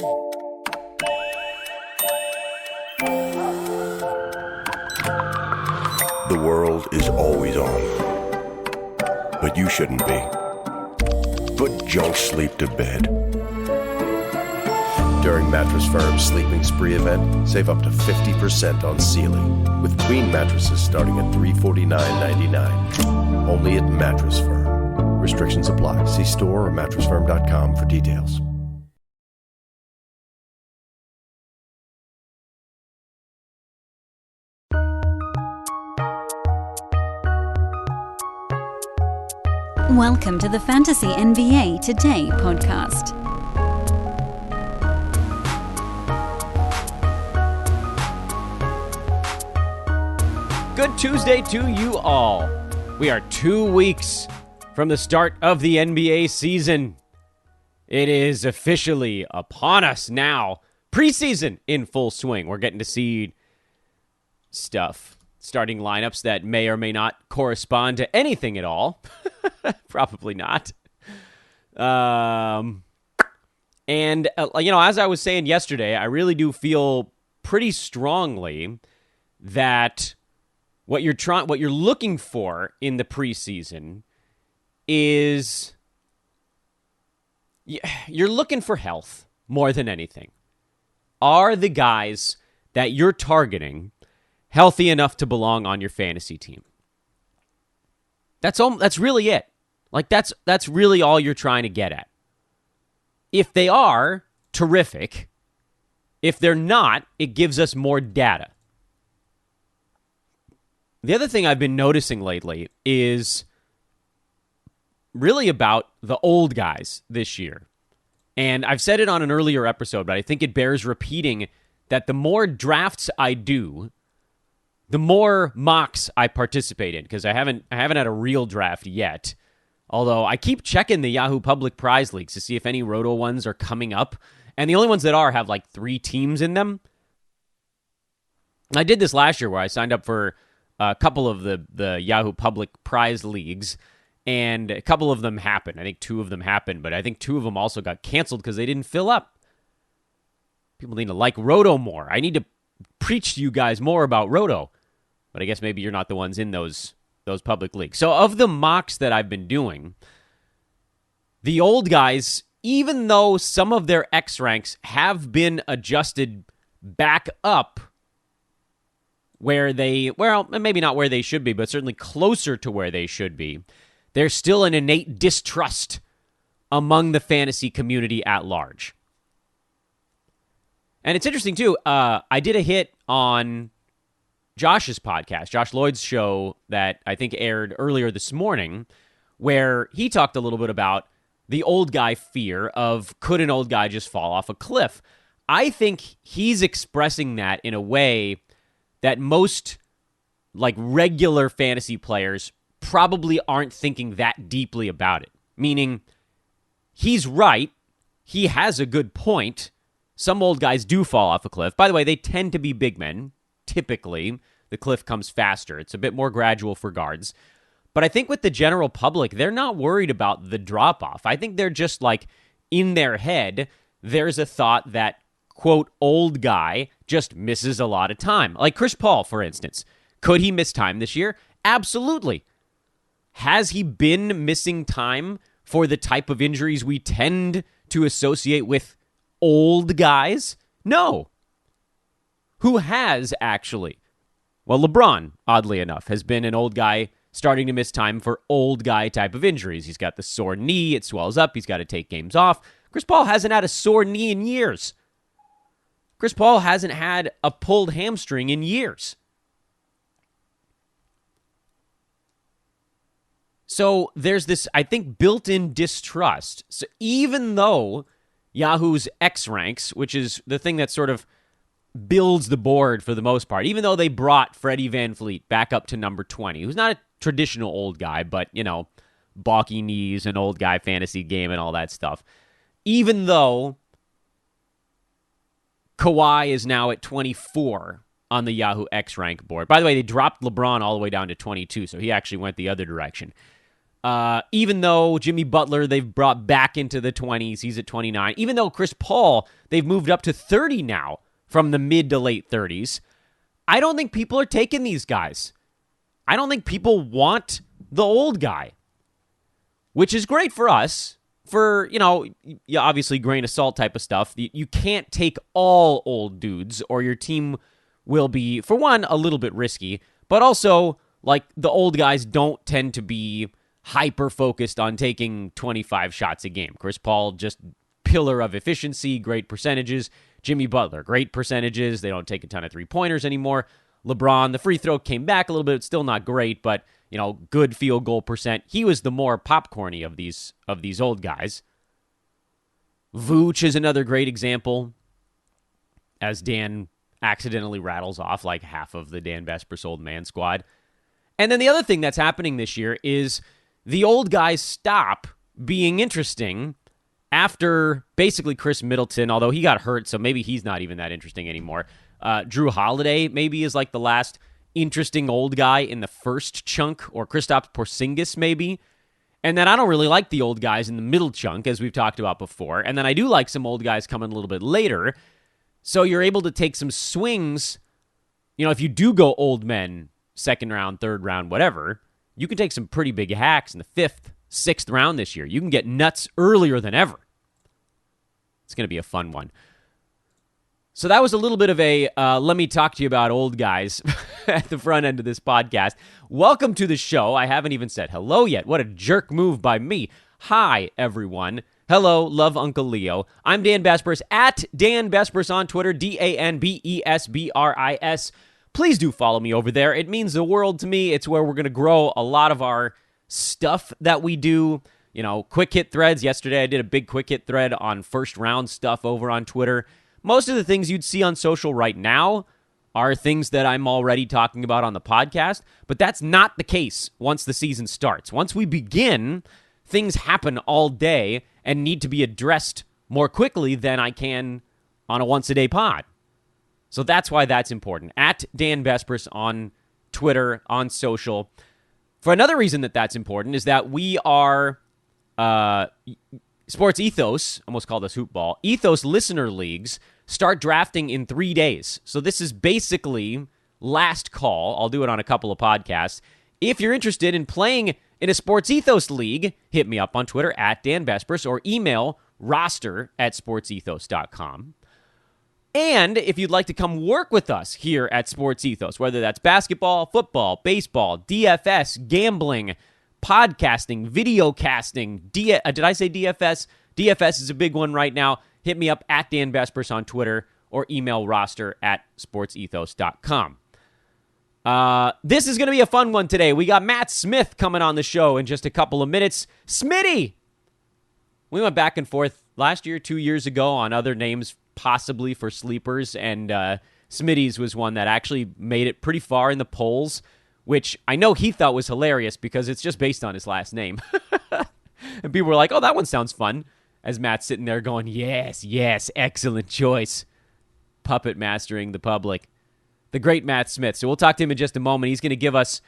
The world is always on, but you shouldn't be. Put junk sleep to bed. During Mattress Firm's Sleeping Spree event, save up to 50% on Sealy, with queen mattresses starting at $349.99. Only at Mattress Firm. Restrictions apply. See store or mattressfirm.com for details. Welcome to the Fantasy NBA Today podcast. Good Tuesday to you all. We are 2 weeks from the start of the NBA season. It is officially upon us now. Preseason in full swing. We're getting to see stuff. Starting lineups that may or may not correspond to anything at all. Probably not. And, as I was saying yesterday, I really do feel pretty strongly that what you're looking for in the preseason is you're looking for health more than anything. Are the guys that you're targeting healthy enough to belong on your fantasy team? That's really it. Like that's really all you're trying to get at. If they are, terrific. If they're not, it gives us more data. The other thing I've been noticing lately is really about the old guys this year. And I've said it on an earlier episode, but I think it bears repeating that the more drafts I do, the more mocks I participate in, because I haven't had a real draft yet. Although I keep checking the Yahoo Public Prize Leagues to see if any Roto ones are coming up. And the only ones that are have like 3 teams in them. I did this last year where I signed up for a couple of the Yahoo Public Prize Leagues, and a couple of them happened. I think 2 of them happened, but I think 2 of them also got canceled because they didn't fill up. People need to like Roto more. I need to preach to you guys more about Roto. But I guess maybe you're not the ones in those public leagues. So of the mocks that I've been doing, the old guys, even though some of their X ranks have been adjusted back up where maybe not where they should be, but certainly closer to where they should be, there's still an innate distrust among the fantasy community at large. And it's interesting, too. I did a hit on Josh's podcast, Josh Lloyd's show that I think aired earlier this morning, where he talked a little bit about the old guy fear of, could an old guy just fall off a cliff? I think he's expressing that in a way that most regular fantasy players probably aren't thinking that deeply about it. Meaning, he's right. He has a good point. Some old guys do fall off a cliff. By the way, they tend to be big men. Typically, the cliff comes faster. It's a bit more gradual for guards. But I think with the general public, they're not worried about the drop-off. I think they're just in their head, there's a thought that, quote, old guy just misses a lot of time. Like Chris Paul, for instance. Could he miss time this year? Absolutely. Has he been missing time for the type of injuries we tend to associate with old guys? No. Who has, actually? Well, LeBron, oddly enough, has been an old guy starting to miss time for old guy type of injuries. He's got the sore knee, it swells up, he's got to take games off. Chris Paul hasn't had a sore knee in years. Chris Paul hasn't had a pulled hamstring in years. So there's this, I think, built-in distrust. So even though Yahoo's X ranks, which is the thing that sort of builds the board for the most part, even though they brought Freddie VanVleet back up to number 20, who's not a traditional old guy, but, balky knees and old guy fantasy game and all that stuff. Even though Kawhi is now at 24 on the Yahoo X rank board. By the way, they dropped LeBron all the way down to 22, so he actually went the other direction. Even though Jimmy Butler, they've brought back into the 20s. He's at 29. Even though Chris Paul, they've moved up to 30 now from the mid to late 30s. I don't think people are taking these guys. I don't think people want the old guy, which is great for us. For, obviously grain of salt type of stuff. You can't take all old dudes or your team will be, for one, a little bit risky, but also, like, the old guys don't tend to be hyper-focused on taking 25 shots a game. Chris Paul, just pillar of efficiency, great percentages. Jimmy Butler, great percentages. They don't take a ton of three-pointers anymore. LeBron, the free throw came back a little bit. It's still not great, but, good field goal percent. He was the more popcorny of these old guys. Vooch is another great example, as Dan accidentally rattles off like half of the Dan Vespers old man squad. And then the other thing that's happening this year is the old guys stop being interesting after basically Chris Middleton, although he got hurt, so maybe he's not even that interesting anymore. Drew Holiday maybe is like the last interesting old guy in the first chunk, or Kristaps Porzingis maybe. And then I don't really like the old guys in the middle chunk, as we've talked about before. And then I do like some old guys coming a little bit later. So you're able to take some swings. If you do go old men, second round, third round, whatever, you can take some pretty big hacks in the fifth, sixth round this year. You can get nuts earlier than ever. It's going to be a fun one. So that was a little bit of a let me talk to you about old guys at the front end of this podcast. Welcome to the show. I haven't even said hello yet. What a jerk move by me. Hi, everyone. Hello, love Uncle Leo. I'm Dan Vespers, at Dan Vespers on Twitter, DanBesbris. Please do follow me over there. It means the world to me. It's where we're going to grow a lot of our stuff that we do. Quick hit threads. Yesterday I did a big quick hit thread on first round stuff over on Twitter. Most of the things you'd see on social right now are things that I'm already talking about on the podcast, but that's not the case once the season starts. Once we begin, things happen all day and need to be addressed more quickly than I can on a once-a-day pod. So that's why that's important. At Dan Vespers on Twitter, on social. For another reason that that's important is that we are Sports Ethos, almost called us Hoopball, Ethos listener leagues start drafting in 3 days. So this is basically last call. I'll do it on a couple of podcasts. If you're interested in playing in a Sports Ethos league, hit me up on Twitter at Dan Vespers or email roster@sportsethos.com. And if you'd like to come work with us here at Sports Ethos, whether that's basketball, football, baseball, DFS, gambling, podcasting, video casting, did I say DFS? DFS is a big one right now. Hit me up at Dan Vespers on Twitter or email roster@sportsethos.com. This is going to be a fun one today. We got Matt Smith coming on the show in just a couple of minutes. Smitty! We went back and forth last year, 2 years ago, on other names possibly for sleepers, and Smitty's was one that actually made it pretty far in the polls, which I know he thought was hilarious because it's just based on his last name. And people were like, oh, that one sounds fun. As Matt's sitting there going, yes, excellent choice. Puppet mastering the public. The great Matt Smith. So we'll talk to him in just a moment. He's going to give us,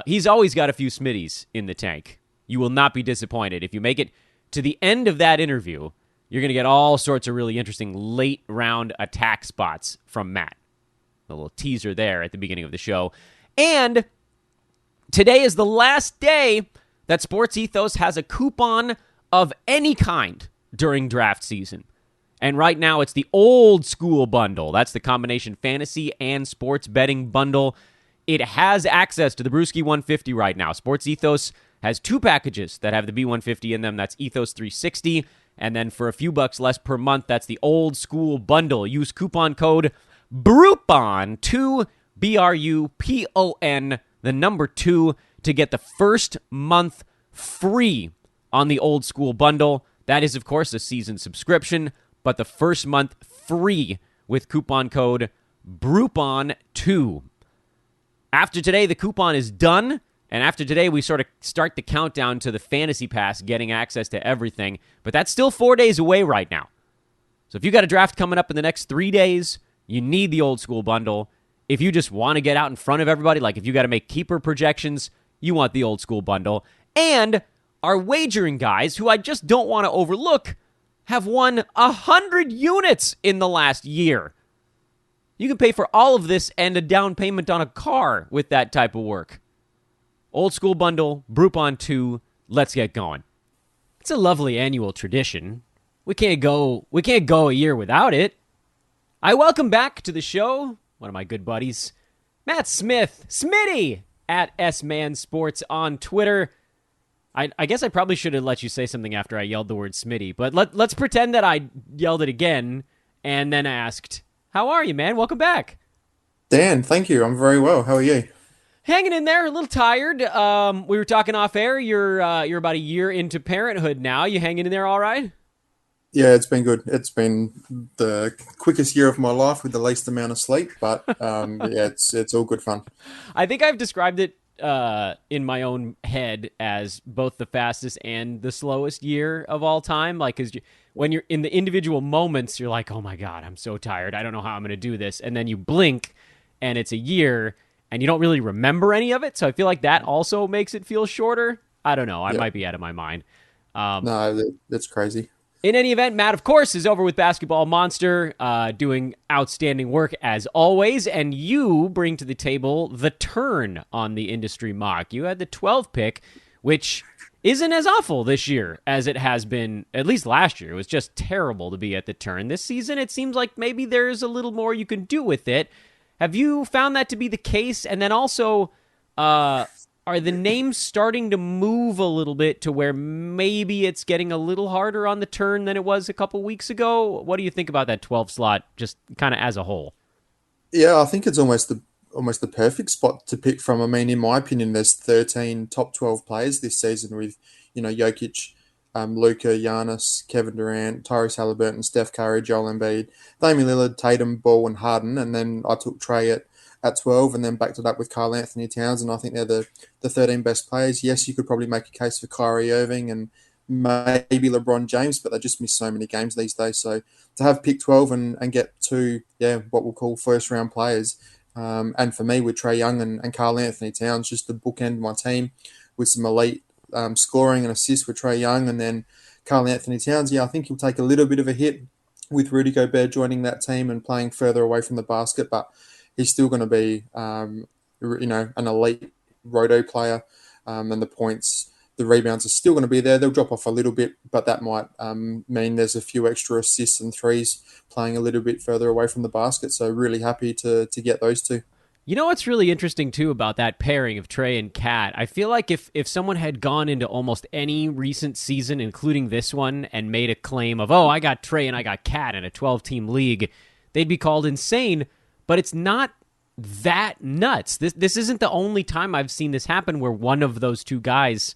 he's always got a few Smitties in the tank. You will not be disappointed. If you make it to the end of that interview, you're going to get all sorts of really interesting late round attack spots from Matt. A little teaser there at the beginning of the show. And today is the last day that Sports Ethos has a coupon of any kind during draft season. And right now, it's the old school bundle. That's the combination fantasy and sports betting bundle. It has access to the Brewski 150 right now. Sports Ethos has two packages that have the B150 in them. That's Ethos 360. And then for a few bucks less per month, that's the old school bundle. Use coupon code BRUPON2, BRUPON, the number 2, to get the first month free on the old school bundle. That is, of course, a season subscription, but the first month free with coupon code BRUPON2. After today, the coupon is done, and after today, we sort of start the countdown to the Fantasy Pass getting access to everything, but that's still 4 days away right now. So if you got a draft coming up in the next 3 days, you need the old school bundle. If you just want to get out in front of everybody, like if you got to make keeper projections, you want the old school bundle. And our wagering guys, who I just don't want to overlook, have won 100 units in the last year. You can pay for all of this and a down payment on a car with that type of work. Old School Bundle, Groupon 2, let's get going. It's a lovely annual tradition. We can't go a year without it. I welcome back to the show one of my good buddies, Matt Smith, Smitty, at S-Man Sports on Twitter. I guess I probably should have let you say something after I yelled the word Smitty, but let's pretend that I yelled it again and then asked, how are you, man? Welcome back. Dan, thank you. I'm very well. How are you? Hanging in there, a little tired. We were talking off air. You're about a year into parenthood now. You hanging in there all right? Yeah, it's been good. It's been the quickest year of my life with the least amount of sleep, but yeah, it's all good fun. I think I've described it in my own head as both the fastest and the slowest year of all time. Like, cause when you're in the individual moments, you're like, oh my God, I'm so tired. I don't know how I'm going to do this. And then you blink and it's a year and you don't really remember any of it. So I feel like that also makes it feel shorter. I don't know. I might be out of my mind. No, that's crazy. In any event, Matt, of course, is over with Basketball Monster, doing outstanding work as always, and you bring to the table the turn on the industry mock. You had the 12 pick, which isn't as awful this year as it has been, at least last year. It was just terrible to be at the turn. This season, it seems like maybe there's a little more you can do with it. Have you found that to be the case? And then also, are the names starting to move a little bit to where maybe it's getting a little harder on the turn than it was a couple weeks ago? What do you think about that 12 slot, just kind of as a whole? Yeah, I think it's almost the perfect spot to pick from. I mean, in my opinion, there's 13 top 12 players this season with, Jokic, Luka, Giannis, Kevin Durant, Tyrese Halliburton, Steph Curry, Joel Embiid, Damian Lillard, Tatum, Ball, and Harden. And then I took Trey at 12 and then backed it up with Karl Anthony Towns, and I think they're the 13 best players. Yes, you could probably make a case for Kyrie Irving and maybe LeBron James, but they just miss so many games these days. So to have pick 12 and get two, what we'll call first-round players, and for me with Trae Young and Karl Anthony Towns, just to bookend my team with some elite scoring and assists with Trae Young and then Karl Anthony Towns, I think he'll take a little bit of a hit with Rudy Gobert joining that team and playing further away from the basket, but he's still going to be, an elite roto player, and the points, the rebounds are still going to be there. They'll drop off a little bit, but that might mean there's a few extra assists and threes playing a little bit further away from the basket. So really happy to get those two. You know what's really interesting, too, about that pairing of Trey and Cat? I feel like if someone had gone into almost any recent season, including this one, and made a claim of, I got Trey and I got Cat in a 12-team league, they'd be called insane. But it's not that nuts. This isn't the only time I've seen this happen where one of those two guys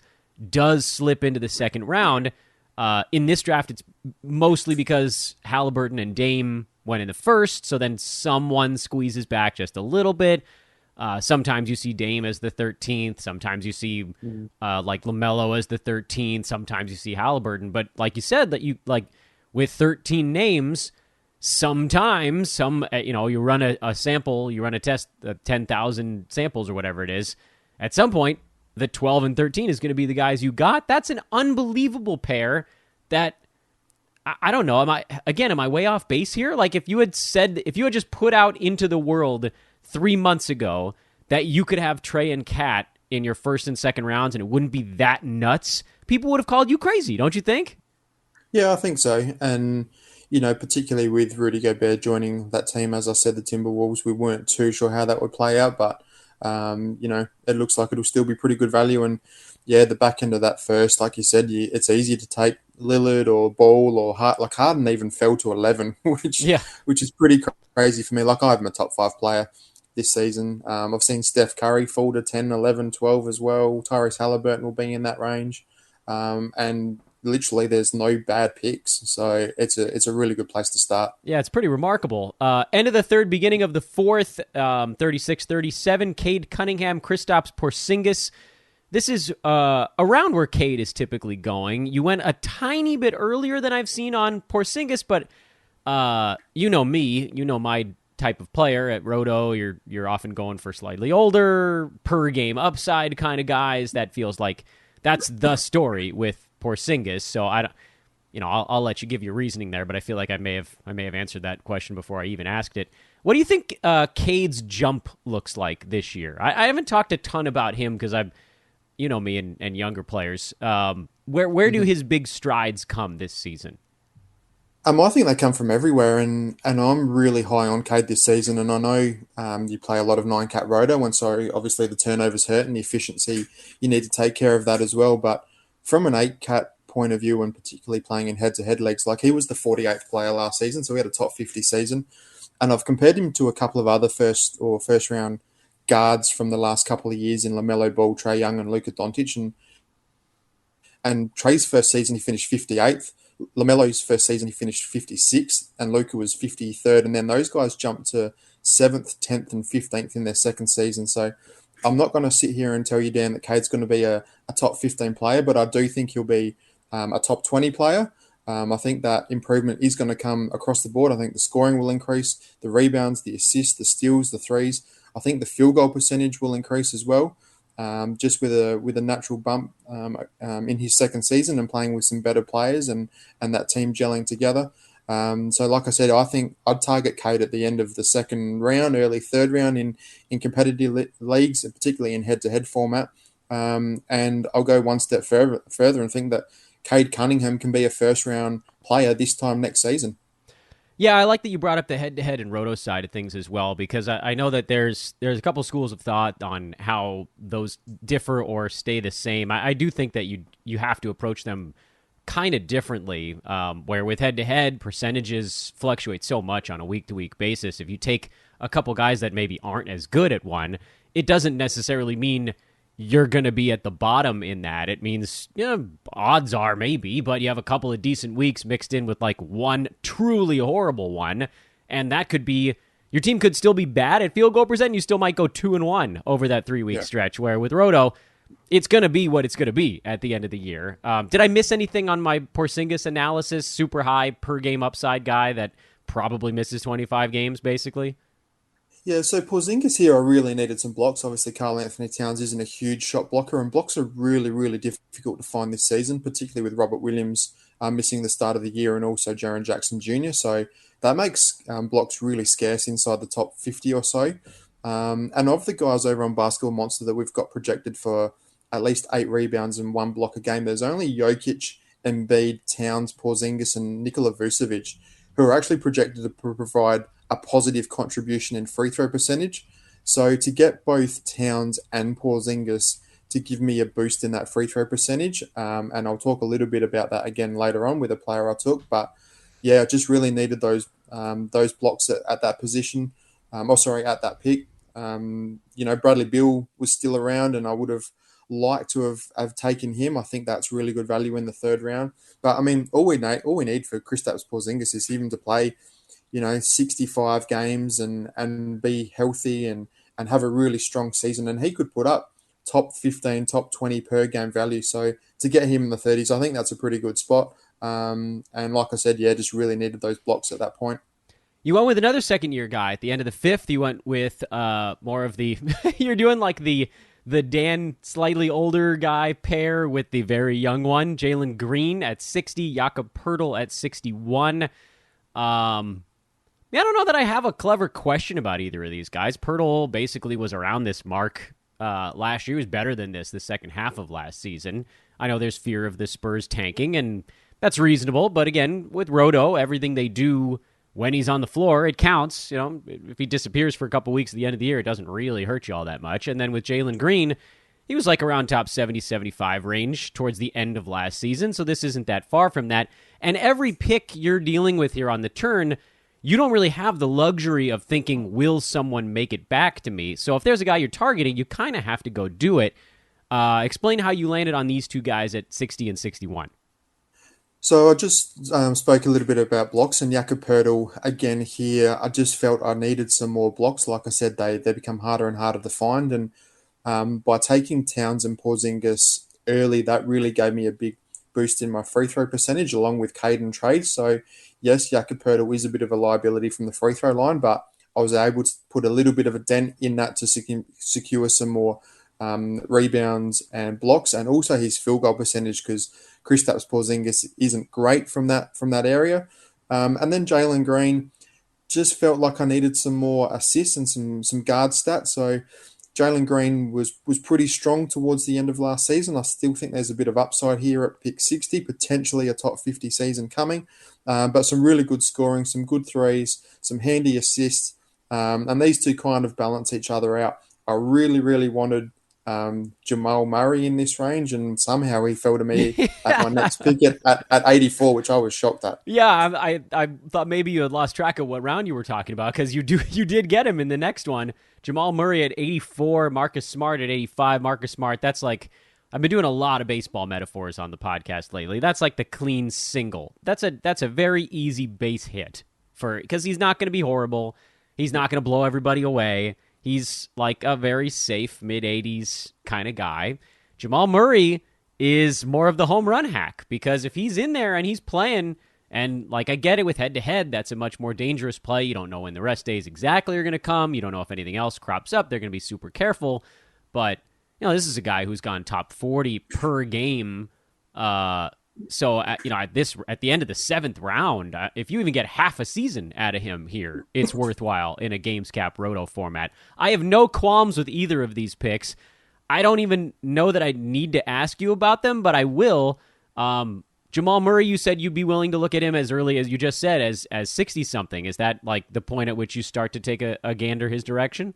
does slip into the second round. In this draft, it's mostly because Halliburton and Dame went in the first, so then someone squeezes back just a little bit. Sometimes you see Dame as the 13th. Sometimes you see like LaMelo as the 13th. Sometimes you see Halliburton. But like you said, that you like with 13 names, sometimes you run a sample, you run a test, 10,000 samples or whatever it is. At some point, the 12 and 13 is going to be the guys you got. That's an unbelievable pair that I don't know. Am I way off base here? Like if you had just put out into the world 3 months ago that you could have Trey and Cat in your first and second rounds and it wouldn't be that nuts, people would have called you crazy, don't you think? Yeah, I think so. And particularly with Rudy Gobert joining that team, as I said, the Timberwolves, we weren't too sure how that would play out, but, it looks like it'll still be pretty good value. And, the back end of that first, like you said, it's easy to take Lillard or Ball or Harden even fell to 11, which is pretty crazy for me. Like I have him a top 5 player this season. I've seen Steph Curry fall to 10, 11, 12 as well. Tyrese Halliburton will be in that range. And literally there's no bad picks, so it's a really good place to start. Yeah, it's pretty remarkable. End of the third, beginning of the fourth, 36-37, Cade Cunningham, Kristaps Porzingis. This is around where Cade is typically going. You went a tiny bit earlier than I've seen on Porzingis, but you know me, you know my type of player at Roto. You're often going for slightly older, per game upside kind of guys. That feels like that's the story with Porzingis. So I don't, I'll let you give your reasoning there, but I feel like I may have answered that question before I even asked it. What do you think Cade's jump looks like this year? I haven't talked a ton about him because I've, me and younger players. Where do his big strides come this season? I think they come from everywhere, and I'm really high on Cade this season. And I know you play a lot of 9-cat roto, and so obviously the turnovers hurt and the efficiency, you need to take care of that as well. But from an 8-cat point of view, and particularly playing in head-to-head leagues, like he was the 48th player last season, so he had a top 50 season. And I've compared him to a couple of other first round guards from the last couple of years in LaMelo Ball, Trey Young, and Luka Doncic. And Trey's first season, he finished 58th. LaMelo's first season, he finished 56th, and Luka was 53rd. And then those guys jumped to 7th, 10th, and 15th in their second season. So I'm not going to sit here and tell you, Dan, that Cade's going to be a top 15 player, but I do think he'll be a top 20 player. I think that improvement is going to come across the board. I think the scoring will increase, the rebounds, the assists, the steals, the threes. I think the field goal percentage will increase as well. Just with a natural bump in his second season and playing with some better players and that team gelling together. So like I said, I think I'd target Cade at the end of the second round, early third round in competitive leagues, particularly in head-to-head format. And I'll go one step further and think that Cade Cunningham can be a first-round player this time next season. Yeah, I like that you brought up the head-to-head and roto side of things as well, because I know that there's a couple schools of thought on how those differ or stay the same. I do think that you have to approach them kind of differently, where with head-to-head, percentages fluctuate so much on a week-to-week basis. If you take a couple guys that maybe aren't as good at one, it doesn't necessarily mean you're going to be at the bottom in that. It means, odds are maybe, but you have a couple of decent weeks mixed in with like one truly horrible one, and that could be, your team could still be bad at field goal percent, you still might go 2-1 over that 3-week stretch, where with Roto, it's going to be what it's going to be at the end of the year. Did I miss anything on my Porzingis analysis? Super high per game upside guy that probably misses 25 games, basically? Yeah, so Porzingis here, I really needed some blocks. Obviously, Karl Anthony Towns isn't a huge shot blocker, and blocks are really, really difficult to find this season, particularly with Robert Williams missing the start of the year and also Jaren Jackson Jr. So that makes blocks really scarce inside the top 50 or so. And of the guys over on Basketball Monster that we've got projected for at least 8 rebounds and 1 block a game, there's only Jokic, Embiid, Towns, Porzingis, and Nikola Vucevic who are actually projected to provide a positive contribution in free throw percentage. So to get both Towns and Porzingis to give me a boost in that free throw percentage, and I'll talk a little bit about that again later on with a player I took, but yeah, I just really needed those blocks at that position. At that pick. Bradley Beal was still around, and I would have liked to have taken him. I think that's really good value in the third round. But I mean, all we need for Kristaps Porzingis is him to play 65 games and be healthy and have a really strong season. And he could put up top 15, top 20 per game value. So to get him in the 30s, I think that's a pretty good spot. And like I said, just really needed those blocks at that point. You went with another second-year guy. At the end of the fifth, you went with more of the... you're doing like the Dan slightly older guy pair with the very young one. Jalen Green at 60, Jakob Poeltl at 61. I don't know that I have a clever question about either of these guys. Poeltl basically was around this mark last year. He was better than this the second half of last season. I know there's fear of the Spurs tanking, and that's reasonable. But again, with Roto, everything they do when he's on the floor, it counts. If he disappears for a couple weeks at the end of the year, it doesn't really hurt you all that much. And then with Jalen Green, he was like around top 70, 75 range towards the end of last season. So this isn't that far from that. And every pick you're dealing with here on the turn, you don't really have the luxury of thinking, will someone make it back to me? So if there's a guy you're targeting, you kind of have to go do it. Explain how you landed on these two guys at 60 and 61. So I just spoke a little bit about blocks, and Jakob Poeltl, again here, I just felt I needed some more blocks. Like I said, they become harder and harder to find. And by taking Towns and Porzingis early, that really gave me a big boost in my free throw percentage, along with Cade and Trey. So yes, Jakob Poeltl is a bit of a liability from the free throw line, but I was able to put a little bit of a dent in that to secure some more rebounds and blocks, and also his field goal percentage, because Kristaps Porzingis isn't great from that area. And then Jalen Green, just felt like I needed some more assists and some guard stats. So Jalen Green was pretty strong towards the end of last season. I still think there's a bit of upside here at pick 60, potentially a top 50 season coming. But some really good scoring, some good threes, some handy assists. And these two kind of balance each other out. I really, really wanted Jamal Murray in this range, and somehow he fell to me at my next pick at 84, which I was shocked at. Yeah, I thought maybe you had lost track of what round you were talking about, because you did get him in the next one. Jamal Murray at 84, Marcus Smart at 85. Marcus Smart, that's like, I've been doing a lot of baseball metaphors on the podcast lately. That's like the clean single. That's a very easy base hit because he's not going to be horrible. He's not going to blow everybody away. He's like a very safe mid-80s kind of guy. Jamal Murray is more of the home run hack, because if he's in there and he's playing, and like I get it with head-to-head, that's a much more dangerous play. You don't know when the rest days exactly are going to come. You don't know if anything else crops up. They're going to be super careful. But, this is a guy who's gone top 40 per game. So, at the end of the 7th round, if you even get half a season out of him here, it's worthwhile in a Games Cap Roto format. I have no qualms with either of these picks. I don't even know that I need to ask you about them, but I will. Jamal Murray, you said you'd be willing to look at him as early as you just said, as 60-something. Is that like the point at which you start to take a gander his direction?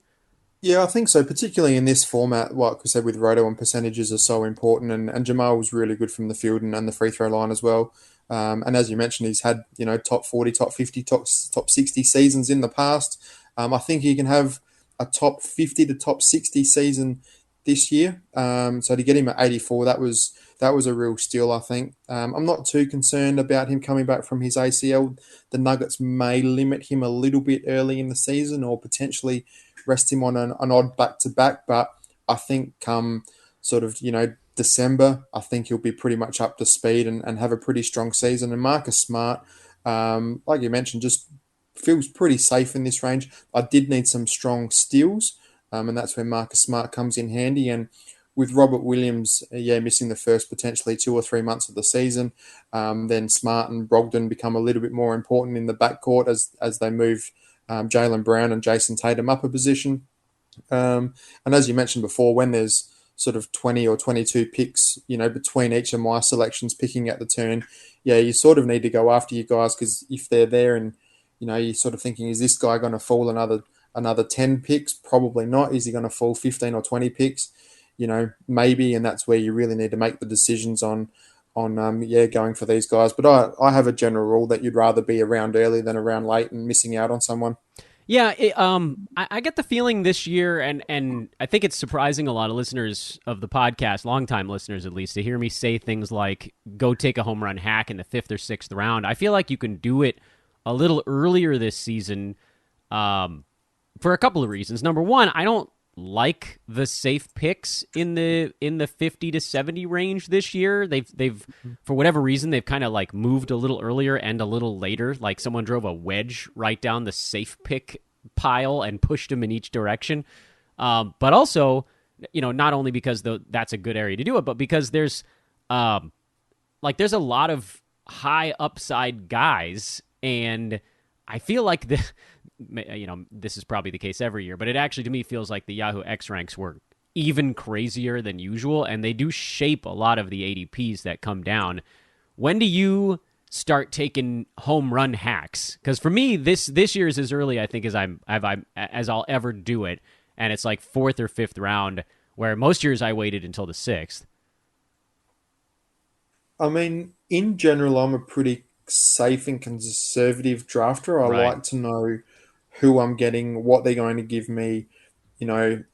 Yeah, I think so, particularly in this format. Like we said, with Roto, and percentages are so important, and Jamal was really good from the field and the free throw line as well. And as you mentioned, he's had top 40, top 50, top 60 seasons in the past. I think he can have a top 50 to top 60 season this year. So to get him at 84, that was a real steal, I think. I'm not too concerned about him coming back from his ACL. The Nuggets may limit him a little bit early in the season, or potentially rest him on an odd back-to-back, but I think come sort of, December, I think he'll be pretty much up to speed and have a pretty strong season. And Marcus Smart, like you mentioned, just feels pretty safe in this range. I did need some strong steals, and that's where Marcus Smart comes in handy. And with Robert Williams, missing the first potentially 2 or 3 months of the season, then Smart and Brogdon become a little bit more important in the backcourt as they move Jaylen Brown and Jason Tatum up a position. And as you mentioned before, when there's sort of 20 or 22 picks, between each of my selections picking at the turn, you sort of need to go after you guys, because if they're there and, you're sort of thinking, is this guy going to fall another 10 picks? Probably not. Is he going to fall 15 or 20 picks? Maybe, and that's where you really need to make the decisions on going for these guys. But I have a general rule that you'd rather be around early than around late and missing out on someone. Yeah, I get the feeling this year, and I think it's surprising a lot of listeners of the podcast, longtime listeners at least, to hear me say things like, go take a home run hack in the 5th or 6th round. I feel like you can do it a little earlier this season for a couple of reasons. Number one, I don't like the safe picks in the 50 to 70 range this year. They've for whatever reason, they've kind of like moved a little earlier and a little later. Like someone drove a wedge right down the safe pick pile and pushed them in each direction. But also, not only because that's a good area to do it, but because there's a lot of high upside guys, and I feel like this is probably the case every year, but it actually to me feels like the Yahoo X ranks were even crazier than usual, and they do shape a lot of the ADPs that come down. When do you start taking home run hacks? Because for me, this year is as early, I think, as I'll ever do it, and it's like 4th or 5th round, where most years I waited until the 6th. I mean, in general, I'm a pretty safe and conservative drafter. I like to know who I'm getting, what they're going to give me,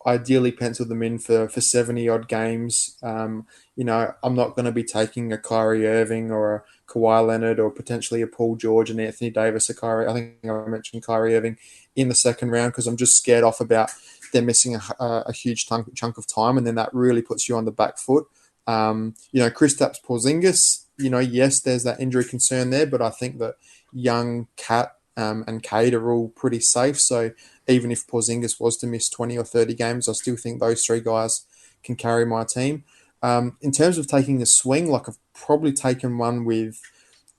ideally pencil them in for 70 odd games. I'm not going to be taking a Kyrie Irving or a Kawhi Leonard or potentially a Paul George and Anthony Davis. I think I mentioned Kyrie Irving in the 2nd round, because I'm just scared off about them missing a huge chunk of time, and then that really puts you on the back foot. Kristaps Porzingis, yes, there's that injury concern there, but I think that young Cat and Cade are all pretty safe. So even if Porzingis was to miss 20 or 30 games, I still think those 3 guys can carry my team. In terms of taking a swing, like I've probably taken one with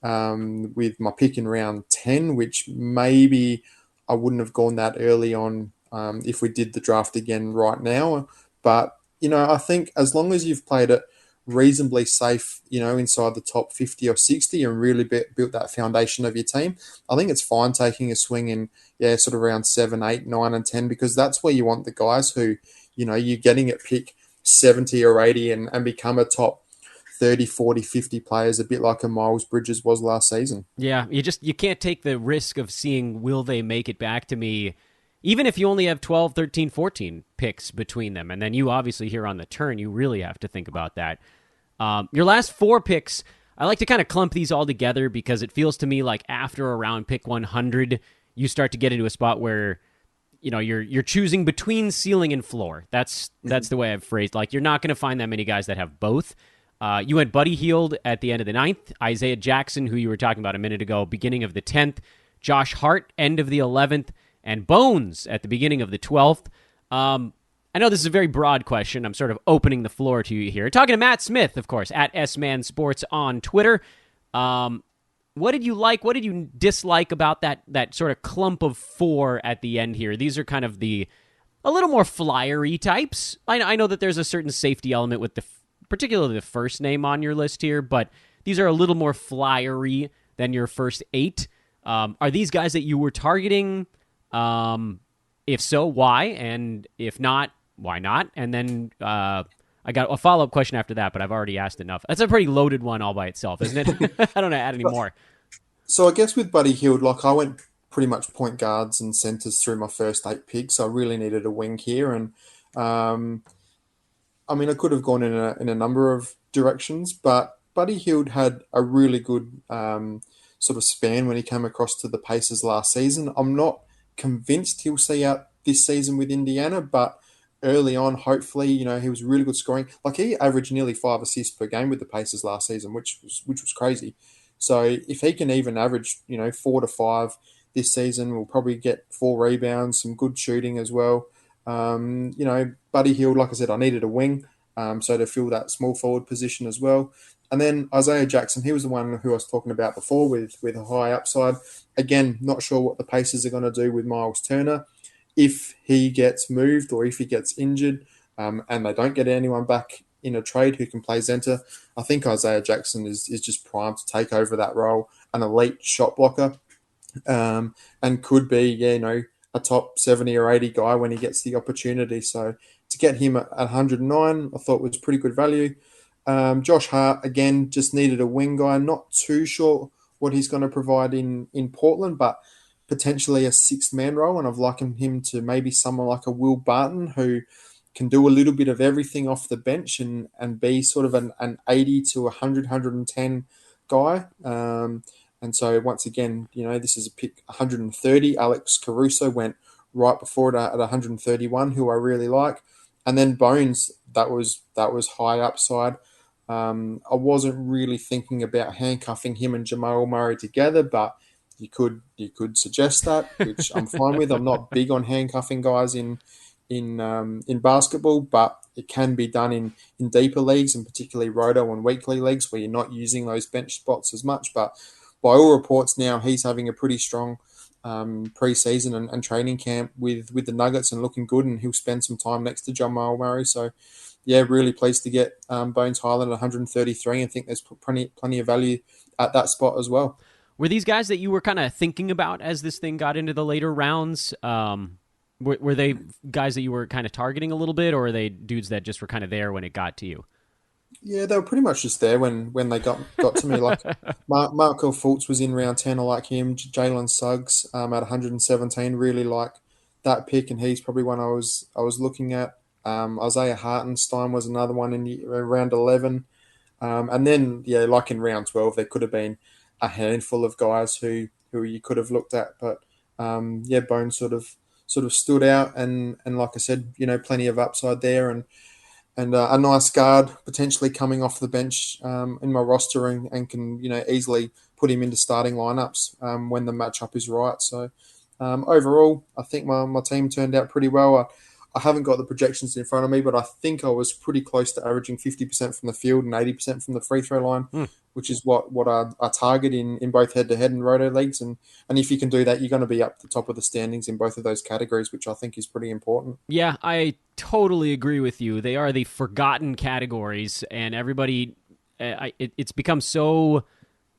my pick in round 10, which maybe I wouldn't have gone that early on if we did the draft again right now. But, I think as long as you've played it reasonably safe, inside the top 50 or 60 and really built that foundation of your team, I think it's fine taking a swing in, sort of around 7, 8, 9, and 10, because that's where you want the guys who, you're getting at pick 70 or 80 and become a top 30, 40, 50 players, a bit like a Miles Bridges was last season. Yeah, you can't take the risk of seeing will they make it back to me, even if you only have 12, 13, 14 picks between them. And then you obviously here on the turn, you really have to think about that. Your last 4 picks, I like to kind of clump these all together because it feels to me like after around pick 100, you start to get into a spot where you're choosing between ceiling and floor. That's the way I've phrased. Like, you're not going to find that many guys that have both. You went Buddy Hield at the end of the 9th, Isaiah Jackson, who you were talking about a minute ago, beginning of the 10th, Josh Hart, end of the 11th, and Bones at the beginning of the 12th. I know this is a very broad question. I'm sort of opening the floor to you here. Talking to Matt Smith, of course, at S-Man Sports on Twitter. What did you like? What did you dislike about that sort of clump of 4 at the end here? These are kind of a little more flyery types. I know that there's a certain safety element with particularly the first name on your list here, but these are a little more flyery than your first 8. Are these guys that you were targeting? If so, why? And if not, why not? And then I got a follow-up question after that, but I've already asked enough. That's a pretty loaded one all by itself, isn't it? I don't know, add any more. So I guess with Buddy Hield, like I went pretty much point guards and centers through my first 8 picks. I really needed a wing here. And I could have gone in a number of directions, but Buddy Hield had a really good sort of span when he came across to the Pacers last season. I'm not convinced he'll see out this season with Indiana, but early on, hopefully, he was really good scoring. Like, he averaged nearly 5 assists per game with the Pacers last season, which was crazy. So if he can even average, 4 to 5 this season, we'll probably get 4 rebounds, some good shooting as well. Buddy Hield, like I said, I needed a wing, so to fill that small forward position as well. And then Isaiah Jackson, he was the one who I was talking about before with a high upside. Again, not sure what the Pacers are going to do with Miles Turner. If he gets moved or if he gets injured and they don't get anyone back in a trade who can play center, I think Isaiah Jackson is just primed to take over that role, an elite shot blocker, and could be, a top 70 or 80 guy when he gets the opportunity. So to get him at 109, I thought was pretty good value. Josh Hart, again, just needed a wing guy. Not too sure what he's going to provide in Portland, but potentially a 6-man role, and I've likened him to maybe someone like a Will Barton who can do a little bit of everything off the bench and be sort of an 80 to 100, 110 guy. And so once again, this is a pick 130. Alex Caruso went right before it at 131, who I really like. And then Bones, that was high upside. I wasn't really thinking about handcuffing him and Jamal Murray together, but you could suggest that, which I'm fine with. I'm not big on handcuffing guys in basketball, but it can be done in deeper leagues, and particularly roto and weekly leagues where you're not using those bench spots as much. But by all reports now, he's having a pretty strong preseason and training camp with the Nuggets and looking good, and he'll spend some time next to Jamal Murray. So, yeah, really pleased to get Bones Highland at 133, and think there's plenty of value at that spot as well. Were these guys that you were kind of thinking about as this thing got into the later rounds? Were they guys that you were kind of targeting a little bit, or are they dudes that just were kind of there when it got to you? Yeah, they were pretty much just there when they got to me. Like Markel Fultz was in round 10. I like him. Jalen Suggs at 117. Really like that pick, and he's probably one I was looking at. Isaiah Hartenstein was another one in round 11. And then, yeah, like in round 12, there could have been a handful of guys who you could have looked at. But, Bones sort of stood out. And like I said, plenty of upside there. And a nice guard potentially coming off the bench in my roster and can, easily put him into starting lineups when the matchup is right. So overall, I think my team turned out pretty well. I haven't got the projections in front of me, but I think I was pretty close to averaging 50% from the field and 80% from the free throw line, which is what I target in both head-to-head and roto leagues. And if you can do that, you're going to be up the top of the standings in both of those categories, which I think is pretty important. Yeah, I totally agree with you. They are the forgotten categories, and everybody, it's become so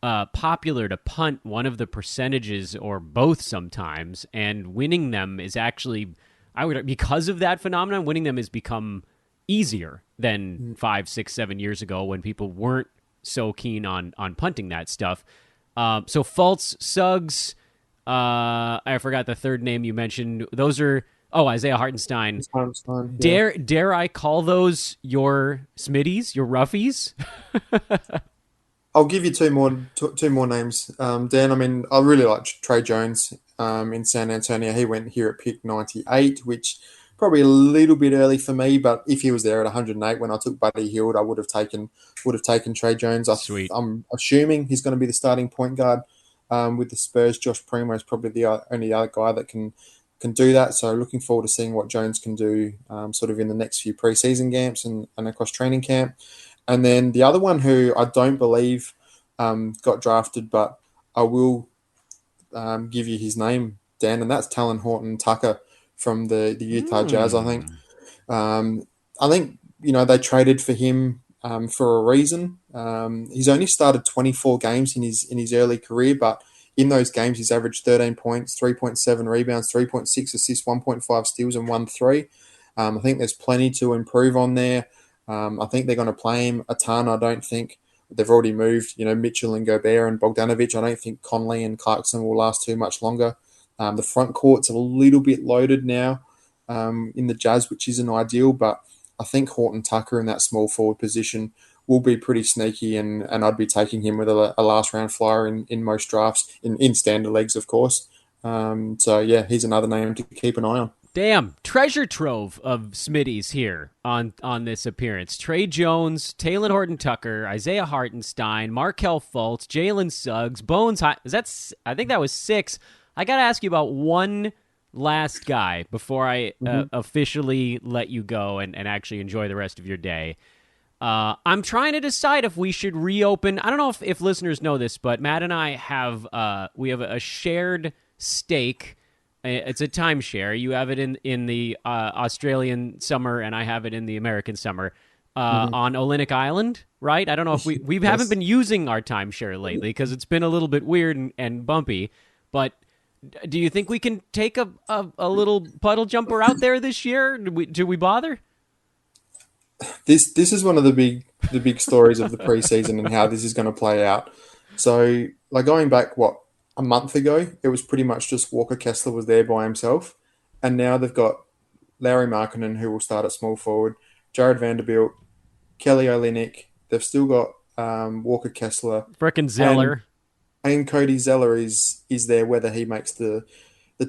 popular to punt one of the percentages or both sometimes, and winning them is actually, because of that phenomenon, winning them has become easier than 5, 6, 7 years ago when people weren't so keen on punting that stuff. So Fultz, Suggs, I forgot the third name you mentioned. Those are Isaiah Hartenstein. Yeah. Dare I call those your Smitties, your roughies? I'll give you two more names, Dan. I mean, I really like Trey Jones in San Antonio. He went here at pick 98, which probably a little bit early for me. But if he was there at 108 when I took Buddy Hield, I would have taken Trey Jones. Sweet. I'm assuming he's going to be the starting point guard with the Spurs. Josh Primo is probably the only other guy that can do that. So looking forward to seeing what Jones can do sort of in the next few preseason games and across training camp. And then the other one who I don't believe got drafted, but I will give you his name, Dan, and that's Talon Horton-Tucker from the Utah Jazz, I think. I think, they traded for him for a reason. He's only started 24 games in his early career, but in those games, he's averaged 13 points, 3.7 rebounds, 3.6 assists, 1.5 steals, and 1 3. I think there's plenty to improve on there. I think they're going to play him a ton. I don't think they've already moved, Mitchell and Gobert and Bogdanovic. I don't think Conley and Clarkson will last too much longer. The front court's a little bit loaded now in the Jazz, which isn't ideal, but I think Horton-Tucker in that small forward position will be pretty sneaky, and I'd be taking him with a last-round flyer in most drafts, in standard leagues, of course. So, yeah, he's another name to keep an eye on. Damn, treasure trove of Smitties here on this appearance. Trey Jones, Talon Horton-Tucker, Isaiah Hartenstein, Markelle Fultz, Jalen Suggs, Bones. I think that was 6. I got to ask you about one last guy before I officially let you go and actually enjoy the rest of your day. I'm trying to decide if we should reopen. I don't know if listeners know this, but Matt and I have we have a shared stake. It's a timeshare. You have it in the Australian summer, and I have it in the American summer on Olynyk Island, right? I don't know if we haven't been using our timeshare lately because it's been a little bit weird and bumpy. But do you think we can take a little puddle jumper out there this year? Do we bother? This is one of the big stories of the preseason and how this is going to play out. So, like going back, a month ago, it was pretty much just Walker Kessler was there by himself. And now they've got Larry Markkinen, who will start at small forward, Jared Vanderbilt, Kelly Olynyk. They've still got Walker Kessler. Frickin' Zeller. And Cody Zeller is there. Whether he makes the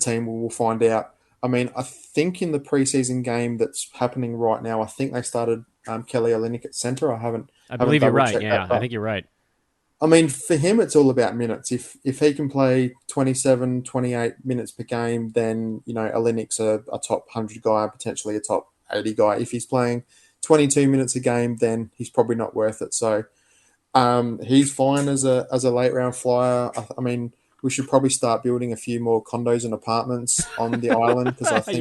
team, we'll find out. I mean, I think in the preseason game that's happening right now, I think they started Kelly Olynyk at center. I believe you're right. Yeah, I think you're right. I mean, for him, it's all about minutes. If he can play 27, 28 minutes per game, then, Olynyk's a top 100 guy, potentially a top 80 guy. If he's playing 22 minutes a game, then he's probably not worth it. So he's fine as a late round flyer. I mean, we should probably start building a few more condos and apartments on the island because I think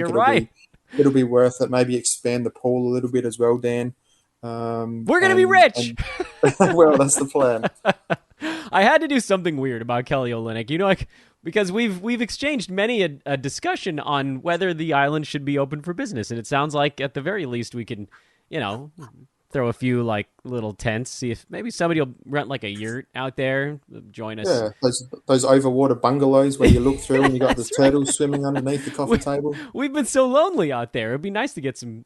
it'll be worth it. Maybe expand the pool a little bit as well, Dan. We're going to be rich. Well, that's the plan. I had to do something weird about Kelly Olynyk, because we've exchanged many a discussion on whether the island should be open for business, and it sounds like at the very least we can, throw a few little tents, see if maybe somebody will rent a yurt out there, join us. Yeah, those overwater bungalows where you look through and you got the turtles swimming underneath the coffee table. We've been so lonely out there. It'd be nice to get some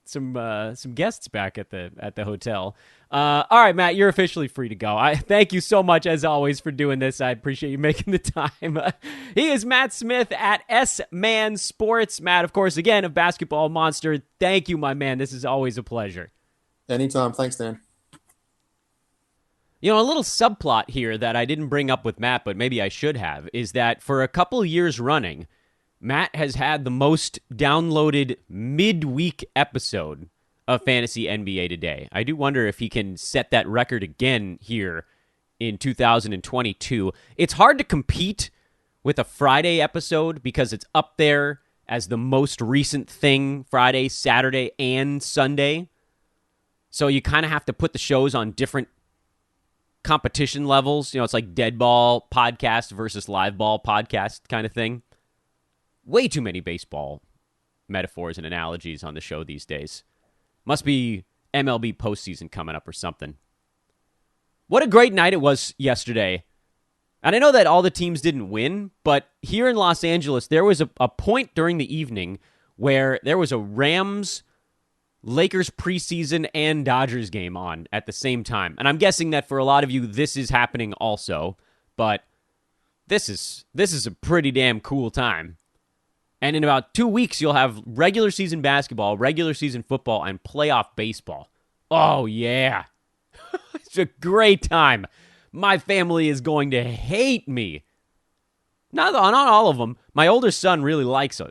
guests back at the hotel. All right, Matt, you're officially free to go. I thank you so much as always for doing this. I appreciate you making the time. He is Matt Smith at S-Man Sports. Matt, of course, again, of Basketball Monster. Thank you, my man. This is always a pleasure. Anytime. Thanks, Dan. A little subplot here that I didn't bring up with Matt, but maybe I should have, is that for a couple years running, Matt has had the most downloaded midweek episode of Fantasy NBA Today. I do wonder if he can set that record again here in 2022. It's hard to compete with a Friday episode because it's up there as the most recent thing, Friday, Saturday, and Sunday. So you kind of have to put the shows on different competition levels. You know, it's like dead ball podcast versus live ball podcast kind of thing. Way too many baseball metaphors and analogies on the show these days. Must be MLB postseason coming up or something. What a great night it was yesterday. And I know that all the teams didn't win, but here in Los Angeles, there was a point during the evening where there was a Rams, Lakers preseason, and Dodgers game on at the same time. And I'm guessing that for a lot of you, this is happening also. But this is a pretty damn cool time. And in about 2 weeks, you'll have regular season basketball, regular season football, and playoff baseball. Oh, yeah. It's a great time. My family is going to hate me. Not all of them. My older son really likes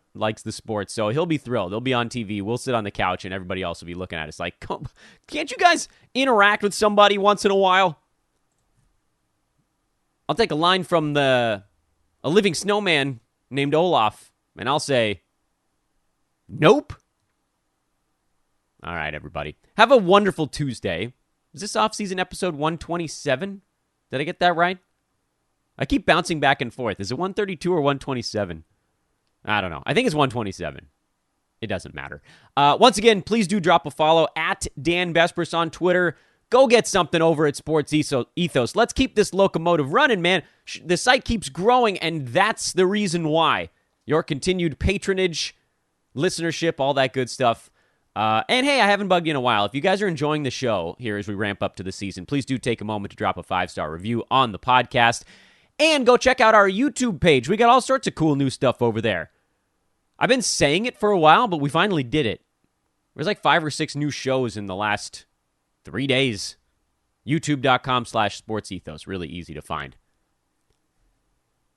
the sport, so he'll be thrilled. He'll be on TV. We'll sit on the couch, and everybody else will be looking at us like, can't you guys interact with somebody once in a while? I'll take a line from a living snowman named Olaf, and I'll say, nope. All right, everybody. Have a wonderful Tuesday. Is this off-season episode 127? Did I get that right? I keep bouncing back and forth. Is it 132 or 127? I don't know. I think it's 127. It doesn't matter. Once again, please do drop a follow at Dan Bespers on Twitter. Go get something over at Sports Ethos. Let's keep this locomotive running, man. The site keeps growing, and that's the reason why. Your continued patronage, listenership, all that good stuff. And hey, I haven't bugged you in a while. If you guys are enjoying the show here as we ramp up to the season, please do take a moment to drop a 5-star review on the podcast. And go check out our YouTube page. We got all sorts of cool new stuff over there. I've been saying it for a while, but we finally did it. There's like 5 or 6 new shows in the last 3 days. YouTube.com/sportsethos. Really easy to find.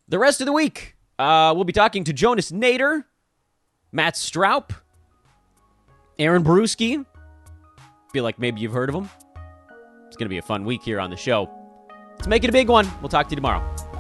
The rest of the week, we'll be talking to Jonas Nader, Matt Straub, Aaron Brewski. Feel like maybe you've heard of him. It's going to be a fun week here on the show. Let's make it a big one. We'll talk to you tomorrow.